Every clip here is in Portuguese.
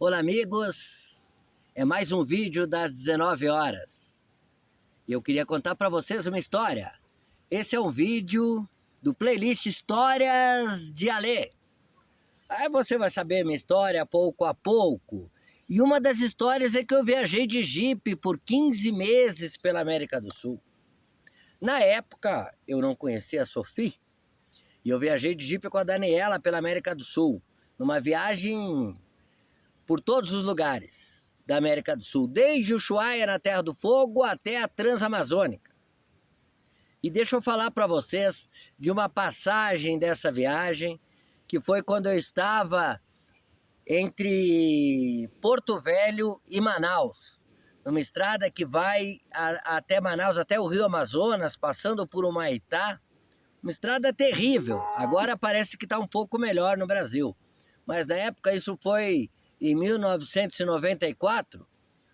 Olá, amigos! É mais um vídeo das 19 horas. E eu queria contar para vocês uma história. Esse é um vídeo do playlist Histórias de Alê. Aí você vai saber minha história pouco a pouco. E uma das histórias é que eu viajei de Jeep por 15 meses pela América do Sul. Na época, eu não conhecia a Sophie. E eu viajei de Jeep com a Daniela pela América do Sul. Numa viagem por todos os lugares da América do Sul, desde Ushuaia, na Terra do Fogo, até a Transamazônica. E deixa eu falar para vocês de uma passagem dessa viagem, que foi quando eu estava entre Porto Velho e Manaus, numa estrada que vai até Manaus, até o Rio Amazonas, passando por Humaitá. Uma estrada terrível. Agora parece que está um pouco melhor no Brasil. Mas na época isso foi em 1994.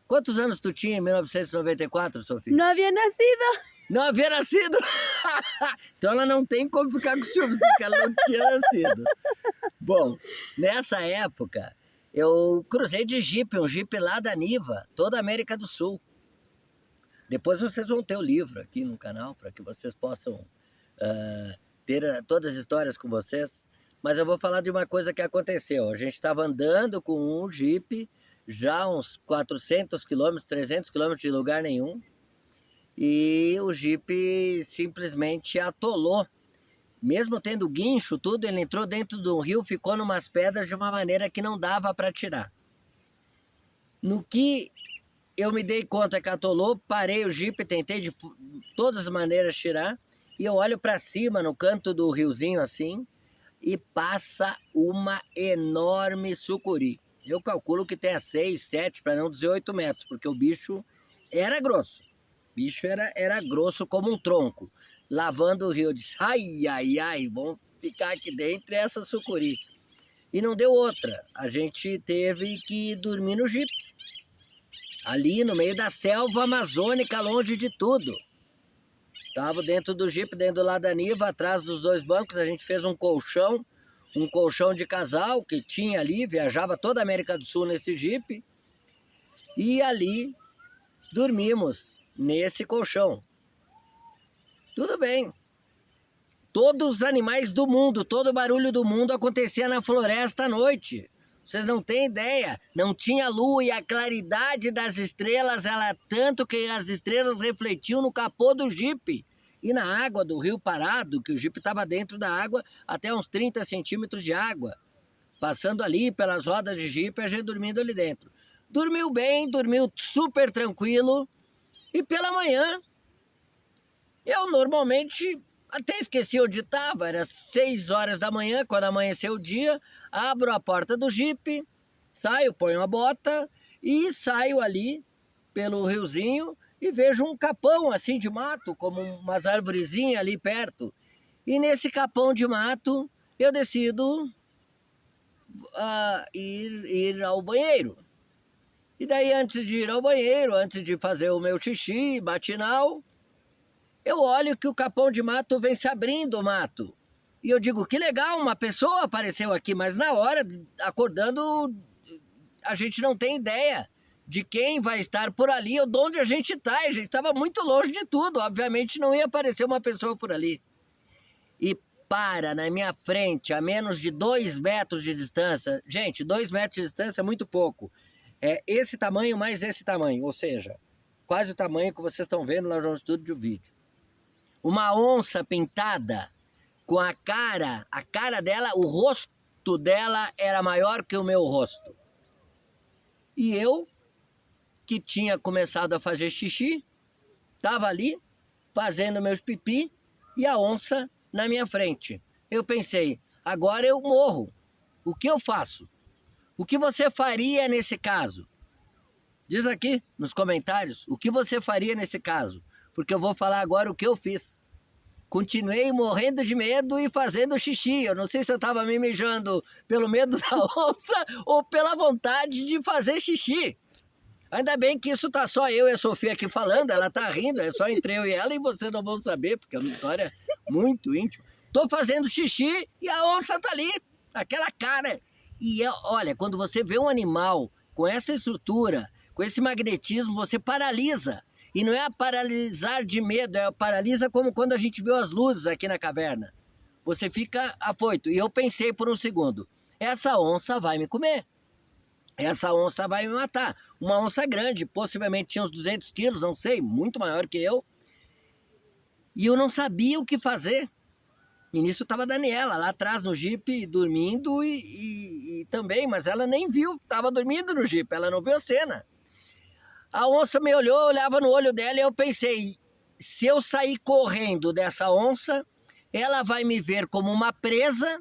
Quantos anos tu tinha em 1994, Sofia? Não havia nascido. Não havia nascido? Então ela não tem como ficar com ciúme, porque ela não tinha nascido. Bom, nessa época, eu cruzei de Jeep, um Jeep lá da Niva, toda a América do Sul. Depois vocês vão ter o livro aqui no canal, para que vocês possam ter todas as histórias com vocês. Mas eu vou falar de uma coisa que aconteceu. A gente estava andando com um Jeep, já uns 400 quilômetros, 300 quilômetros de lugar nenhum. E o Jeep simplesmente atolou. Mesmo tendo guincho, tudo, ele entrou dentro do rio, ficou numas pedras de uma maneira que não dava para tirar. No que eu me dei conta que atolou, parei o Jeep, tentei de todas as maneiras tirar. E eu olho para cima, no canto do riozinho assim, e passa uma enorme sucuri. Eu calculo que tenha 6, 7, para não dizer 8 metros, porque o bicho era grosso. O bicho era grosso como um tronco. Lavando o rio, eu disse, ai, vamos ficar aqui dentro essa sucuri. E não deu outra. A gente teve que dormir no Jeep. Ali no meio da selva amazônica, longe de tudo. Estava dentro do Jeep, dentro do lado da Niva, atrás dos dois bancos, a gente fez um colchão de casal que tinha ali, viajava toda a América do Sul nesse Jeep. E ali dormimos, nesse colchão. Tudo bem. Todos os animais do mundo, todo o barulho do mundo acontecia na floresta à noite. Vocês não têm ideia, não tinha lua e a claridade das estrelas era tanto que as estrelas refletiam no capô do Jeep. E na água do rio parado, que o Jeep estava dentro da água, até uns 30 centímetros de água. Passando ali pelas rodas de Jeep, a gente dormindo ali dentro. Dormiu bem, dormiu super tranquilo. E pela manhã, eu normalmente até esqueci onde estava, era 6 horas da manhã, quando amanheceu o dia, abro a porta do Jeep, saio, ponho a bota e saio ali pelo riozinho e vejo um capão assim de mato, como umas arvorezinhas ali perto. E nesse capão de mato eu decido ir ao banheiro. E daí antes de ir ao banheiro, antes de fazer o meu xixi matinal, eu olho que o capão de mato vem se abrindo o mato. E eu digo, que legal, uma pessoa apareceu aqui, mas na hora, acordando, a gente não tem ideia de quem vai estar por ali ou de onde a gente está. A gente estava muito longe de tudo, obviamente não ia aparecer uma pessoa por ali. E para na minha frente, a menos de 2 metros de distância. Gente, 2 metros de distância é muito pouco. É esse tamanho mais esse tamanho, ou seja, quase o tamanho que vocês estão vendo lá no estúdio de vídeo. Uma onça pintada com a cara dela, o rosto dela era maior que o meu rosto. E eu, que tinha começado a fazer xixi, estava ali fazendo meus pipi e a onça na minha frente. Eu pensei, agora eu morro. O que eu faço? O que você faria nesse caso? Diz aqui nos comentários o que você faria nesse caso. Porque eu vou falar agora o que eu fiz. Continuei morrendo de medo e fazendo xixi. Eu não sei se eu estava me mijando pelo medo da onça ou pela vontade de fazer xixi. Ainda bem que isso tá só eu e a Sofia aqui falando, ela tá rindo, é só entre eu e ela e vocês não vão saber, porque é uma história muito íntima. Tô fazendo xixi e a onça tá ali, aquela cara Olha, quando você vê um animal com essa estrutura, com esse magnetismo, você paralisa. E não é a paralisar de medo, é a paralisa como quando a gente viu as luzes aqui na caverna. Você fica afoito. E eu pensei por um segundo, essa onça vai me comer. Essa onça vai me matar. Uma onça grande, possivelmente tinha uns 200 quilos, não sei, muito maior que eu. E eu não sabia o que fazer. E nisso estava a Daniela, lá atrás no jipe, dormindo e também, mas ela nem viu, estava dormindo no jipe, ela não viu a cena. A onça me olhou, eu olhava no olho dela e eu pensei, se eu sair correndo dessa onça, ela vai me ver como uma presa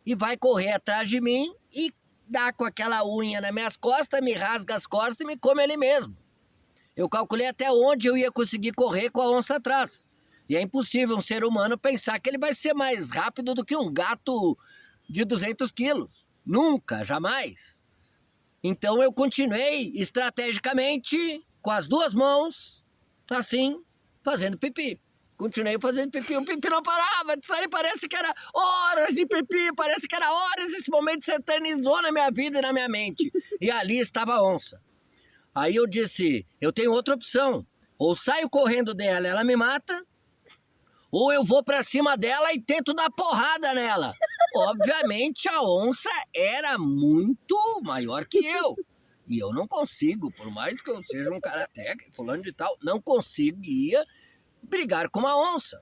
e vai correr atrás de mim e dar com aquela unha nas minhas costas, me rasga as costas e me come ali mesmo. Eu calculei até onde eu ia conseguir correr com a onça atrás. E é impossível um ser humano pensar que ele vai ser mais rápido do que um gato de 200 quilos. Nunca, jamais. Então eu continuei estrategicamente, com as duas mãos, assim, fazendo pipi. Continuei fazendo pipi, o pipi não parava de sair, parece que era horas de pipi, parece que era horas, esse momento se eternizou na minha vida e na minha mente. E ali estava a onça. Aí eu disse, eu tenho outra opção, ou saio correndo dela, ela me mata, ou eu vou pra cima dela e tento dar porrada nela. Obviamente a onça era muito maior que eu. E eu não consigo, por mais que eu seja um cara técnico, fulano de tal, não conseguia brigar com uma onça.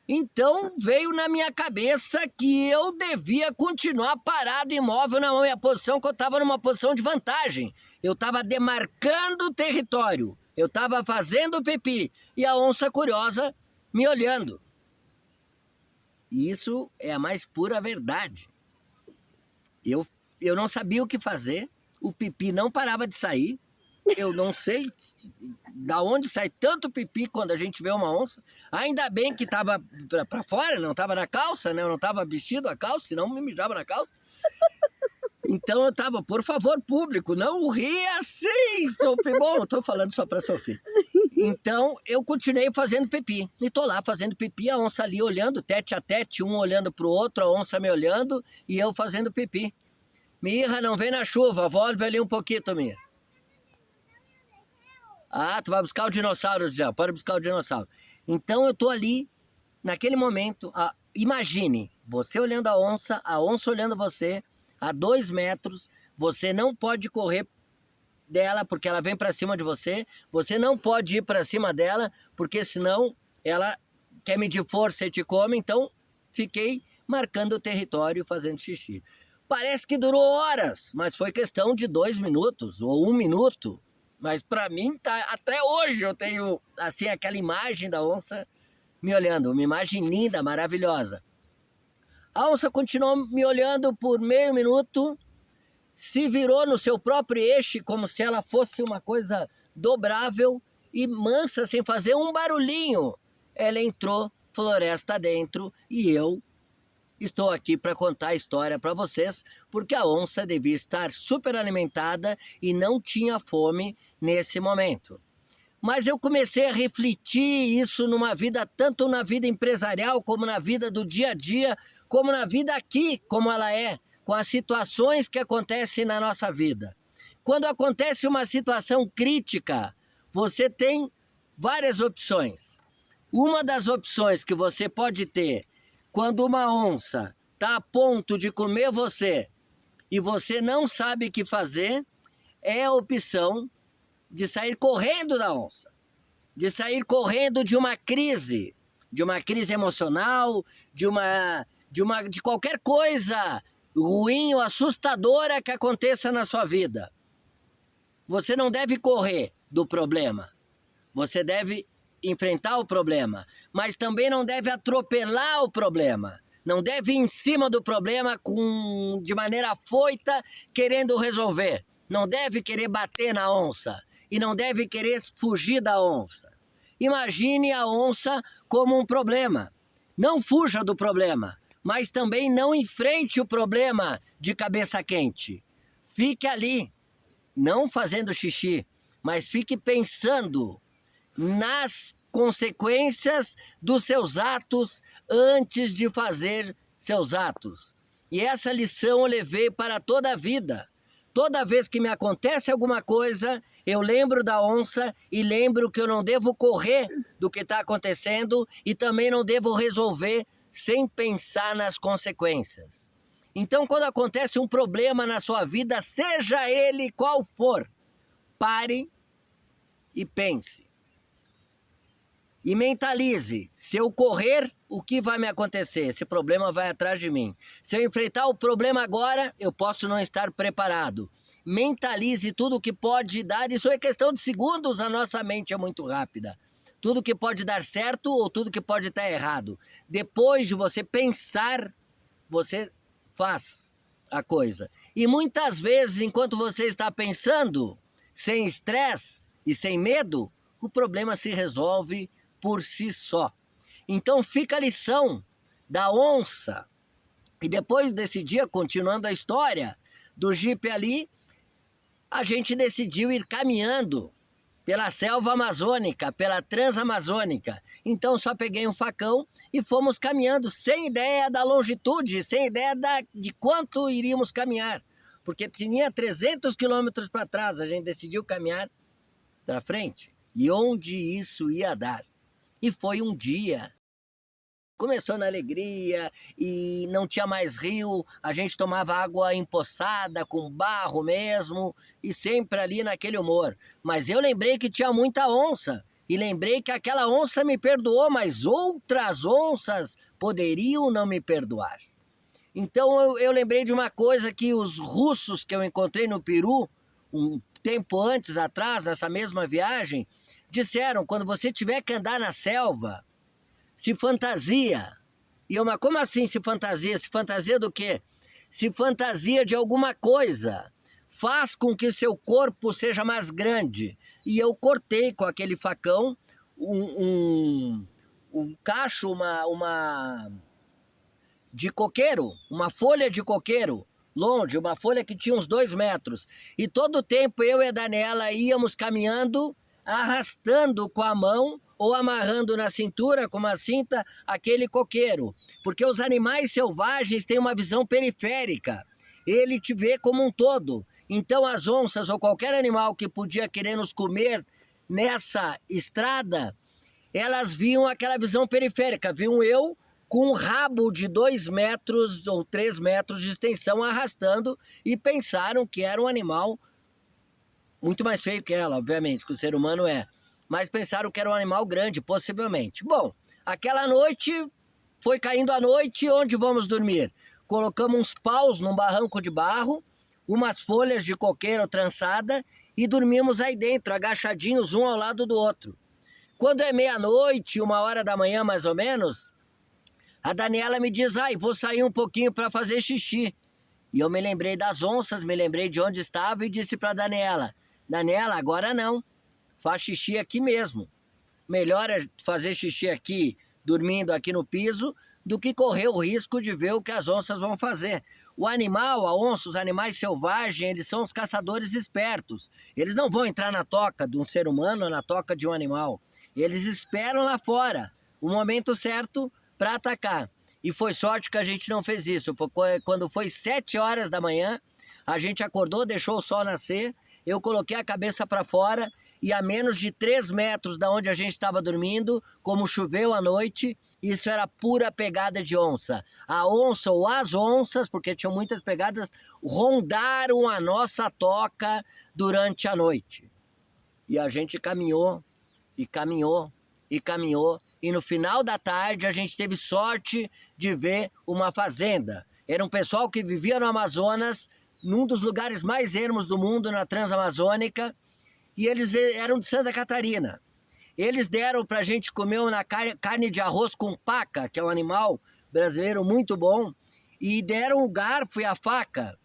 Então veio na minha cabeça que eu devia continuar parado, imóvel na minha posição, que eu estava numa posição de vantagem. Eu estava demarcando o território, eu estava fazendo pipi e a onça curiosa me olhando. E isso é a mais pura verdade. Eu não sabia o que fazer, o pipi não parava de sair, eu não sei da onde sai tanto pipi quando a gente vê uma onça. Ainda bem que estava para fora, não estava na calça, né? Eu não estava vestido a calça, senão me mijava na calça. Então eu estava, por favor, público, não ria assim, Sofia. Bom, eu estou falando só para Sofia. Então eu continuei fazendo pipi. E tô lá fazendo pipi, a onça ali olhando, tete a tete, um olhando pro outro, a onça me olhando e eu fazendo pipi. Mirra, não vem na chuva, volve ali um pouquinho, Mirra. Ah, tu vai buscar o dinossauro, Zé, pode buscar o dinossauro. Então eu tô ali, naquele momento, imagine, você olhando a onça olhando você, a 2 metros, você não pode correr dela porque ela vem para cima de você, você não pode ir para cima dela porque senão ela quer medir força e te come, então fiquei marcando o território fazendo xixi. Parece que durou horas, mas foi questão de 2 minutos ou 1 minuto. Mas para mim, até hoje eu tenho assim aquela imagem da onça me olhando, uma imagem linda, maravilhosa. A onça continuou me olhando por meio minuto, se virou no seu próprio eixo, como se ela fosse uma coisa dobrável e mansa, sem fazer um barulhinho. Ela entrou floresta dentro e eu estou aqui para contar a história para vocês, porque a onça devia estar super alimentada e não tinha fome nesse momento. Mas eu comecei a refletir isso numa vida, tanto na vida empresarial, como na vida do dia a dia, como na vida aqui, como ela é, com as situações que acontecem na nossa vida. Quando acontece uma situação crítica, você tem várias opções. Uma das opções que você pode ter quando uma onça está a ponto de comer você e você não sabe o que fazer, é a opção de sair correndo da onça, de sair correndo de uma crise emocional, de qualquer coisa ruim ou assustadora que aconteça na sua vida. Você não deve correr do problema, você deve enfrentar o problema, mas também não deve atropelar o problema. Não deve ir em cima do problema de maneira afoita, querendo resolver. Não deve querer bater na onça e não deve querer fugir da onça. Imagine a onça como um problema. Não fuja do problema, mas também não enfrente o problema de cabeça quente. Fique ali, não fazendo xixi, mas fique pensando nas consequências dos seus atos antes de fazer seus atos. E essa lição eu levei para toda a vida. Toda vez que me acontece alguma coisa, eu lembro da onça e lembro que eu não devo correr do que está acontecendo e também não devo resolver sem pensar nas consequências. Então, quando acontece um problema na sua vida, seja ele qual for, pare e pense. E mentalize, se eu correr, o que vai me acontecer? Esse problema vai atrás de mim. Se eu enfrentar o problema agora, eu posso não estar preparado. Mentalize tudo o que pode dar, isso é questão de segundos, a nossa mente é muito rápida. Tudo que pode dar certo ou tudo que pode estar errado. Depois de você pensar, você faz a coisa. E muitas vezes, enquanto você está pensando, sem estresse e sem medo, o problema se resolve por si só. Então fica a lição da onça. E depois desse dia, continuando a história do jipe ali, a gente decidiu ir caminhando pela selva amazônica, pela transamazônica. Então só peguei um facão e fomos caminhando sem ideia da longitude, sem ideia de quanto iríamos caminhar. Porque tinha 300 quilômetros para trás, a gente decidiu caminhar para frente. E onde isso ia dar? E foi um dia. Começou na alegria e não tinha mais rio, a gente tomava água empoçada, com barro mesmo, e sempre ali naquele humor. Mas eu lembrei que tinha muita onça, e lembrei que aquela onça me perdoou, mas outras onças poderiam não me perdoar. Então eu lembrei de uma coisa que os russos que eu encontrei no Peru, um tempo antes, atrás, nessa mesma viagem, disseram, quando você tiver que andar na selva, se fantasia. E eu, mas como assim se fantasia? Se fantasia do quê? Se fantasia de alguma coisa. Faz com que seu corpo seja mais grande. E eu cortei com aquele facão um cacho, uma de coqueiro, uma folha de coqueiro, longe, uma folha que tinha uns 2 metros. E todo o tempo eu e a Daniela íamos caminhando, arrastando com a mão ou amarrando na cintura com uma cinta aquele coqueiro. Porque os animais selvagens têm uma visão periférica. Ele te vê como um todo. Então as onças ou qualquer animal que podia querer nos comer nessa estrada, elas viam aquela visão periférica. Viam eu com um rabo de 2 metros ou 3 metros de extensão arrastando e pensaram que era um animal muito mais feio que ela, obviamente, que o ser humano é. Mas pensaram que era um animal grande, possivelmente. Bom, aquela noite, foi caindo a noite, onde vamos dormir? Colocamos uns paus num barranco de barro, umas folhas de coqueiro trançada e dormimos aí dentro, agachadinhos um ao lado do outro. Quando é meia-noite, 1h da manhã mais ou menos, a Daniela me diz, vou sair um pouquinho para fazer xixi. E eu me lembrei das onças, me lembrei de onde estava e disse para a Daniela, agora não, faz xixi aqui mesmo. Melhor é fazer xixi aqui, dormindo aqui no piso, do que correr o risco de ver o que as onças vão fazer. O animal, a onça, os animais selvagens, eles são os caçadores espertos. Eles não vão entrar na toca de um ser humano ou na toca de um animal. Eles esperam lá fora o momento certo para atacar. E foi sorte que a gente não fez isso, porque quando foi 7h da manhã, a gente acordou, deixou o sol nascer, eu coloquei a cabeça para fora e a menos de 3 metros da onde a gente estava dormindo, como choveu à noite, isso era pura pegada de onça. A onça ou as onças, porque tinham muitas pegadas, rondaram a nossa toca durante a noite. E a gente caminhou, e caminhou, e caminhou, e no final da tarde a gente teve sorte de ver uma fazenda. Era um pessoal que vivia no Amazonas, num dos lugares mais ermos do mundo, na Transamazônica, e eles eram de Santa Catarina. Eles deram pra gente comer uma carne de arroz com paca, que é um animal brasileiro muito bom, e deram o garfo e a faca,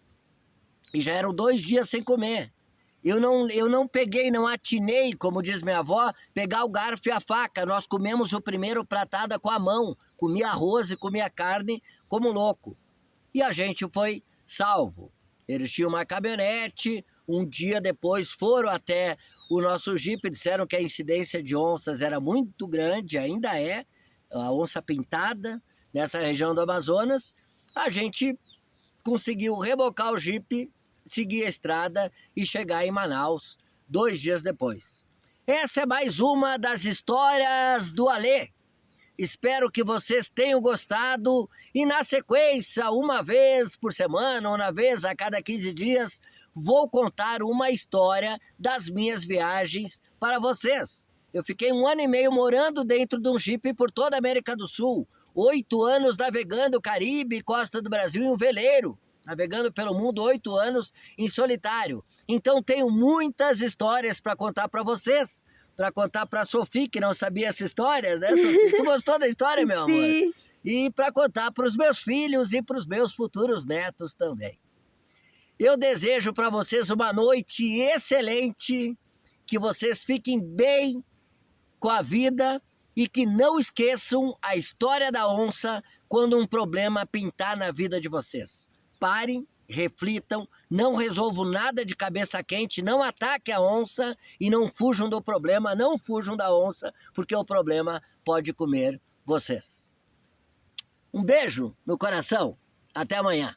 e já eram 2 dias sem comer. Eu não peguei, não atinei, como diz minha avó, pegar o garfo e a faca. Nós comemos o primeiro pratada com a mão, comia arroz e comia carne como louco. E a gente foi salvo. Eles tinham uma caminhonete, um dia depois foram até o nosso jipe, disseram que a incidência de onças era muito grande, ainda é, a onça pintada nessa região do Amazonas. A gente conseguiu rebocar o jipe, seguir a estrada e chegar em Manaus 2 dias depois. Essa é mais uma das histórias do Alê. Espero que vocês tenham gostado e na sequência, uma vez por semana ou uma vez a cada 15 dias, vou contar uma história das minhas viagens para vocês. Eu fiquei 1 ano e meio morando dentro de um jipe por toda a América do Sul, 8 anos navegando o Caribe, costa do Brasil em um veleiro, navegando pelo mundo 8 anos em solitário. Então tenho muitas histórias para contar para vocês. Para contar para a Sophie, que não sabia essa história, né, Sophie? Tu gostou da história, meu amor? Sim. E para contar para os meus filhos e para os meus futuros netos também. Eu desejo para vocês uma noite excelente, que vocês fiquem bem com a vida e que não esqueçam a história da onça quando um problema pintar na vida de vocês. Parem, reflitam, não resolvam nada de cabeça quente, não ataquem a onça e não fujam do problema, não fujam da onça, porque o problema pode comer vocês. Um beijo no coração, até amanhã.